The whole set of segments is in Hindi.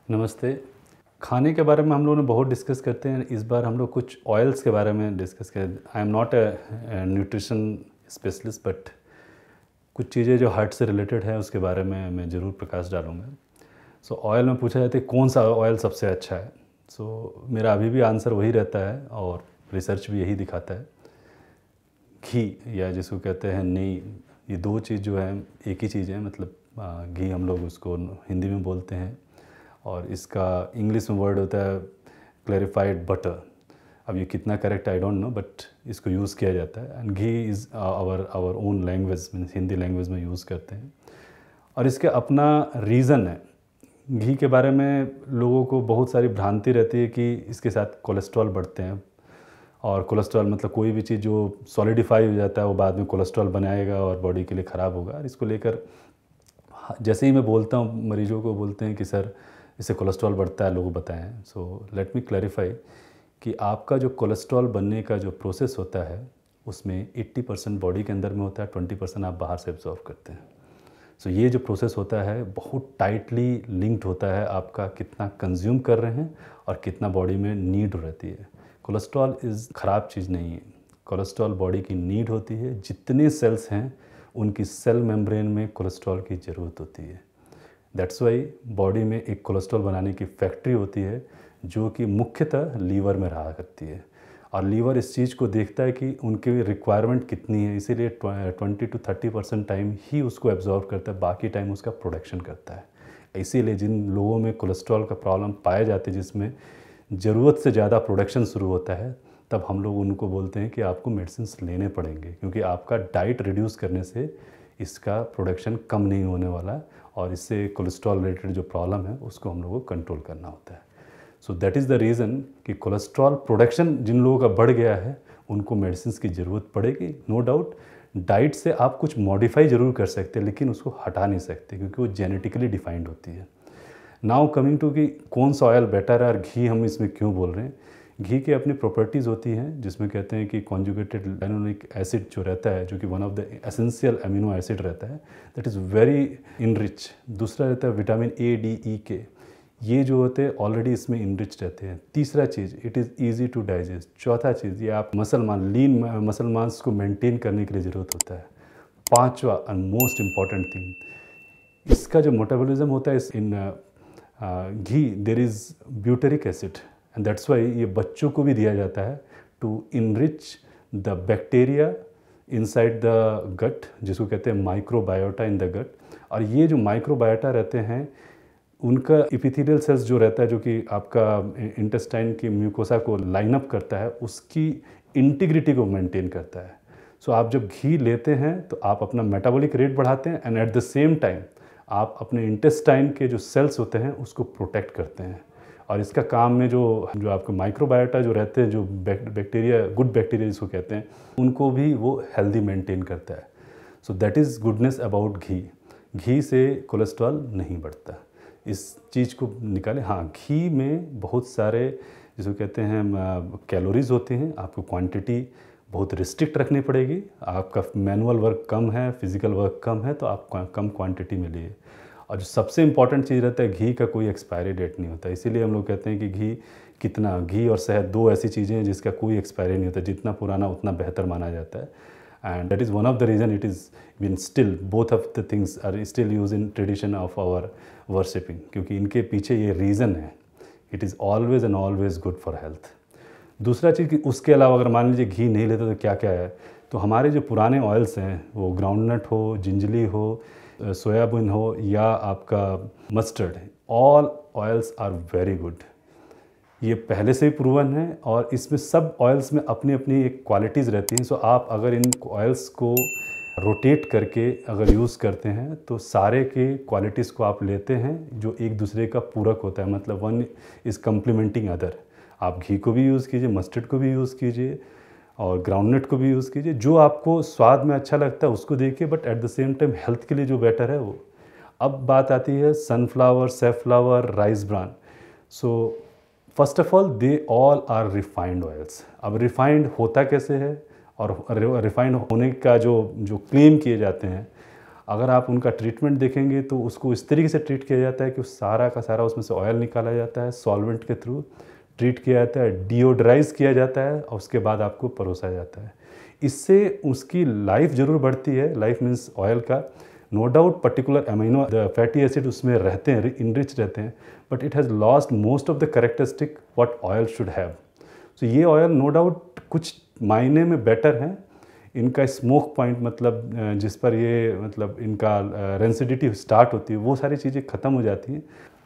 नमस्ते। खाने के बारे में हम लोगों ने बहुत डिस्कस करते हैं। इस बार हम लोग कुछ ऑयल्स के बारे में डिस्कस करें। I am not a nutrition specialist, but कुछ चीज़ें जो हार्ट से रिलेटेड है उसके बारे में मैं ज़रूर प्रकाश डालूँगा। सो ऑयल में पूछा जाता है कौन सा ऑयल सबसे अच्छा है। सो मेरा अभी भी आंसर वही रहता है और रिसर्च भी यही दिखाता है। घी, या जिसको कहते हैं नेई, ये दो चीज़ जो है एक ही चीज़ है। मतलब घी हम लोग उसको हिंदी में बोलते हैं और इसका इंग्लिश में वर्ड होता है क्लैरिफाइड बटर। अब ये कितना correct I don't know, but इसको यूज़ किया जाता है। And ghee is our own language, means Hindi language में यूज़ करते हैं और इसके अपना रीज़न है। घी के बारे में लोगों को बहुत सारी भ्रांति रहती है कि इसके साथ कोलेस्ट्रॉल बढ़ते हैं, और कोलेस्ट्रॉल मतलब कोई भी चीज़ जो सॉलिडिफाई हो जाता है वो बाद में कोलेस्ट्रॉल बनाएगा और बॉडी के लिए ख़राब होगा। और इसको लेकर जैसे ही मैं बोलता हूँ, मरीजों को बोलते हैं कि सर इससे कोलेस्ट्रॉल बढ़ता है, लोगों बताएं। सो लेट मी क्लैरिफाई कि आपका जो कोलेस्ट्रॉल बनने का जो प्रोसेस होता है उसमें 80% बॉडी के अंदर में होता है, 20% आप बाहर से एब्जॉर्व करते हैं। सो ये जो प्रोसेस होता है बहुत टाइटली लिंक्ड होता है आपका कितना कंज्यूम कर रहे हैं और कितना बॉडी में नीड रहती है। कोलेस्ट्रॉल इज़ ख़राब चीज़ नहीं है। कोलेस्ट्रॉल बॉडी की नीड होती है। जितने सेल्स हैं उनकी सेल मेम्ब्रेन में कोलेस्ट्रॉल की ज़रूरत होती है। दैट्स वाई बॉडी में एक कोलेस्ट्रॉल बनाने की फैक्ट्री होती है जो कि मुख्यतः लीवर में रहा करती है, और लीवर इस चीज़ को देखता है कि उनकी रिक्वायरमेंट कितनी है, इसीलिए 20 to 30% टाइम ही उसको एब्जॉर्व करता है, बाकी टाइम उसका प्रोडक्शन करता है। इसीलिए जिन लोगों में कोलेस्ट्रॉल का प्रॉब्लम पाया जाता है, जिसमें ज़रूरत से ज़्यादा प्रोडक्शन शुरू होता है, तब हम लोग उनको बोलते हैं कि आपको मेडिसिन्स लेने पड़ेंगे, क्योंकि आपका डाइट रिड्यूस करने से इसका प्रोडक्शन कम नहीं होने वाला, और इससे कोलेस्ट्रॉल रिलेटेड जो प्रॉब्लम है उसको हम लोगों को कंट्रोल करना होता है। So that is the reason कि कोलेस्ट्रॉल प्रोडक्शन जिन लोगों का बढ़ गया है उनको मेडिसिन्स की ज़रूरत पड़ेगी, नो डाउट। डाइट से आप कुछ मॉडिफाई ज़रूर कर सकते हैं, लेकिन उसको हटा नहीं सकते क्योंकि वो जेनेटिकली डिफाइंड होती है। नाउ कमिंग टू कि कौन सा ऑयल बेटर है और घी हम इसमें क्यों बोल रहे हैं। घी की अपनी प्रॉपर्टीज़ होती हैं, जिसमें कहते हैं कि कॉन्जुगेटेड लाइनोलिक एसिड जो रहता है, जो कि one of the essential amino acid रहता है, दैट इज़ वेरी इनरिच। दूसरा रहता है विटामिन ए, डी, ई, के, ये जो होते हैं ऑलरेडी इसमें इनरिच रहते हैं। तीसरा चीज़, it is easy to digest. चौथा चीज़, ये आप लीन मसल मास को मेंटेन करने के लिए ज़रूरत होता है। पांचवा एंड मोस्ट इम्पॉर्टेंट थिंग, इसका जो मेटाबॉलिज्म होता है in ghee, there is butyric acid, and that's why ये बच्चों को भी दिया जाता है to enrich the bacteria inside the gut, जिसको कहते हैं माइक्रोबायोटा इन द गट। और ये जो माइक्रोबायोटा रहते हैं उनका एपिथेलियल सेल्स जो रहता है, जो कि आपका इंटेस्टाइन की म्यूकोसा को लाइन अप करता है, उसकी इंटीग्रिटी को मेंटेन करता है। सो आप जब घी लेते हैं तो आप अपना मेटाबॉलिक रेट बढ़ाते हैं, and at the same time आप अपने इंटेस्टाइन के जो सेल्स होते हैं उसको प्रोटेक्ट करते हैं। और इसका काम में जो आपके माइक्रोबायोटा जो रहते हैं, जो बैक्टीरिया, गुड बैक्टीरिया जिसको कहते हैं, उनको भी वो हेल्दी मेंटेन करता है। So that is goodness about ghee. घी से कोलेस्ट्रॉल नहीं बढ़ता, इस चीज़ को निकालें। हाँ, घी में बहुत सारे जिसको कहते हैं कैलोरीज होते हैं, आपको क्वांटिटी बहुत रिस्ट्रिक्ट रखनी पड़ेगी। आपका मैनुअल वर्क कम है, फिजिकल वर्क कम है, तो आप कम क्वांटिटी में लिए। और जो सबसे इम्पॉर्टेंट चीज़ रहता है, घी का कोई एक्सपायरी डेट नहीं होता। इसीलिए हम लोग कहते हैं कि घी और शहद दो ऐसी चीज़ें हैं जिसका कोई एक्सपायरी नहीं होता। जितना पुराना उतना बेहतर माना जाता है, and that is one of the reason it is been still, both of the things are still use in tradition of our worshipping, क्योंकि इनके पीछे ये रीज़न है, it is always and always good for health. दूसरा चीज़ कि उसके अलावा अगर मान लीजिए घी नहीं लेते तो क्या क्या है, तो हमारे जो पुराने ऑयल्स हैं, वो ग्राउंडनट हो, जिंजली हो, सोयाबीन हो, या आपका mustard, all oils are very good. ये पहले से ही प्रूवन है, और इसमें सब ऑयल्स में अपनी अपनी एक क्वालिटीज़ रहती हैं। सो आप अगर इन ऑयल्स को रोटेट करके अगर यूज़ करते हैं तो सारे के क्वालिटीज़ को आप लेते हैं जो एक दूसरे का पूरक होता है, मतलब वन इज़ कम्प्लीमेंटिंग अदर। आप घी को भी यूज़ कीजिए, मस्टर्ड को भी यूज़ कीजिए, और ग्राउंडनट को भी यूज़ कीजिए, जो आपको स्वाद में अच्छा लगता है उसको देखिए, but at the same time health के लिए जो बेटर है वो। अब बात आती है sunflower, safflower, rice bran. So first of all they all are refined oils. अब रिफाइंड होता कैसे है, और रिफाइंड होने का जो क्लेम किए जाते हैं, अगर आप उनका ट्रीटमेंट देखेंगे तो उसको इस तरीके से ट्रीट किया जाता है कि सारा का सारा उसमें से ऑयल निकाला जाता है, सॉल्वेंट के थ्रू ट्रीट किया जाता है, डिओड्राइज किया जाता है और उसके बाद आपको परोसा जाता है। इससे उसकी लाइफ ज़रूर बढ़ती है, लाइफ मीन्स ऑयल का, no doubt particular amino fatty acid उसमें रहते हैं, इनरिच रहते हैं, but it has lost most of the characteristic what oil should have. So ये ऑयल नो डाउट कुछ मायने में बेटर है। इनका स्मोक पॉइंट मतलब जिस पर ये मतलब इनका रेंसिडिटी स्टार्ट होती है वो सारी चीज़ें ख़त्म हो जाती हैं।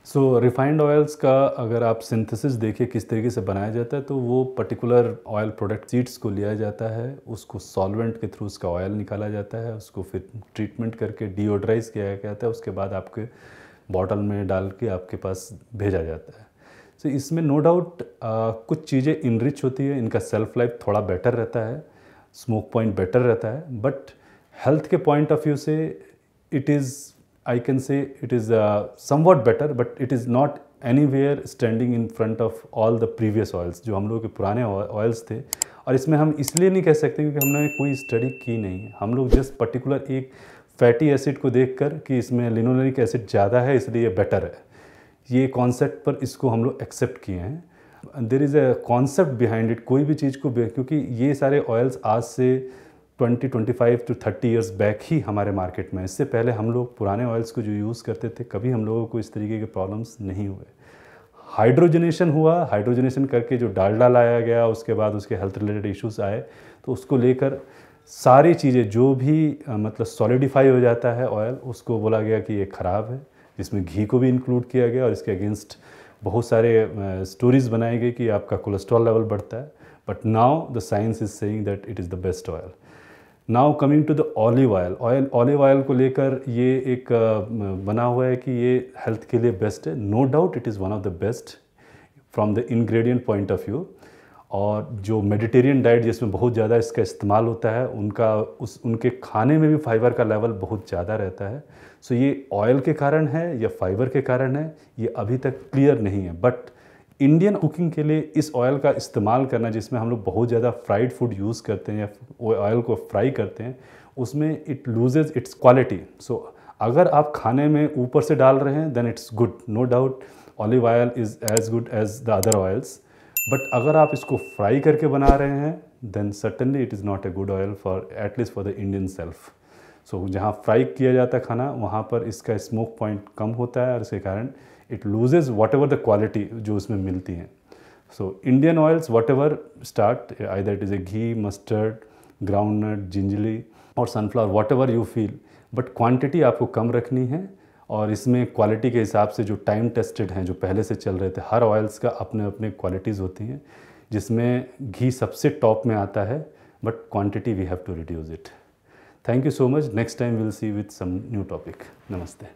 सो रिफाइंड ऑयल्स का अगर आप सिंथेसिस देखें किस तरीके से बनाया जाता है तो वो पर्टिकुलर ऑयल प्रोडक्ट सीड्स को लिया जाता है, उसको सॉल्वेंट के थ्रू उसका ऑयल निकाला जाता है, उसको फिर ट्रीटमेंट करके डिओड्राइज किया जाता है, उसके बाद आपके बॉटल में डाल के आपके पास भेजा जाता है। सो इसमें नो डाउट कुछ चीज़ें इनरिच होती है, इनका सेल्फ लाइफ थोड़ा बेटर रहता है, स्मोक पॉइंट बेटर रहता है, बट हेल्थ के पॉइंट ऑफ व्यू से it is I can say it is somewhat better, but it is not anywhere standing in front of all the previous oils जो हम लोगों के पुराने ऑयल्स थे। और इसमें हम इसलिए नहीं कह सकते क्योंकि हमने कोई स्टडी की नहीं है, हम लोग जस्ट पर्टिकुलर एक फैटी एसिड को देखकर कि इसमें लिनोलेनिक एसिड ज़्यादा है इसलिए ये बेटर है, ये कॉन्सेप्ट पर इसको हम लोग एक्सेप्ट किए हैं। There is a concept behind it, कोई भी चीज़ को क्योंकि ये सारे ऑयल्स आज से 25 to 30 इयर्स बैक ही हमारे मार्केट में, इससे पहले हम लोग पुराने ऑयल्स को जो यूज़ करते थे कभी हम लोगों को इस तरीके के प्रॉब्लम्स नहीं हुए। हाइड्रोजनेशन हुआ, हाइड्रोजनेशन करके जो डालडा लाया गया उसके बाद उसके हेल्थ रिलेटेड इश्यूज आए, तो उसको लेकर सारी चीज़ें जो भी मतलब सॉलिडिफाई हो जाता है ऑयल, उसको बोला गया कि ये ख़राब है, जिसमें घी को भी इंक्लूड किया गया और इसके अगेंस्ट बहुत सारे स्टोरीज़ बनाई गई कि आपका कोलेस्ट्रॉल लेवल बढ़ता है, but now the science is saying that it is the best oil. Now coming to the olive oil, olive oil को लेकर ये एक बना हुआ है कि ये हेल्थ के लिए बेस्ट है। No doubt it is one of the best from the ingredient point of view. और जो मेडिटेरियन डाइट जिसमें बहुत ज़्यादा इसका इस्तेमाल होता है उनके खाने में भी फाइबर का लेवल बहुत ज़्यादा रहता है। सो ये ऑयल के कारण है या फाइबर के कारण है ये अभी तक क्लियर नहीं है, बट इंडियन कुकिंग के लिए इस ऑयल का इस्तेमाल करना, जिसमें हम लोग बहुत ज़्यादा फ्राइड फूड यूज़ करते हैं या ऑयल को फ्राई करते हैं, उसमें it loses its quality. So अगर आप खाने में ऊपर से डाल रहे हैं then it's good, no doubt olive oil is as good as the other oils, but अगर आप इसको फ्राई करके बना रहे हैं then certainly it is not a good oil for at least for the Indian self. So जहाँ फ्राई किया जाता है खाना वहाँ पर इसका स्मोक पॉइंट कम होता है और इसके कारण it loses whatever the quality जो उसमें मिलती है। So Indian oils whatever start either it is a ghee, mustard, groundnut, gingelly और sunflower, whatever you feel, but quantity आपको कम रखनी है। और इसमें क्वालिटी के हिसाब से जो टाइम टेस्टेड हैं जो पहले से चल रहे थे, हर ऑयल्स का अपने अपने क्वालिटीज़ होती हैं, जिसमें घी सबसे टॉप में आता है, but quantity we have to reduce it. Thank you so much. Next time will see with some new topic. नमस्ते।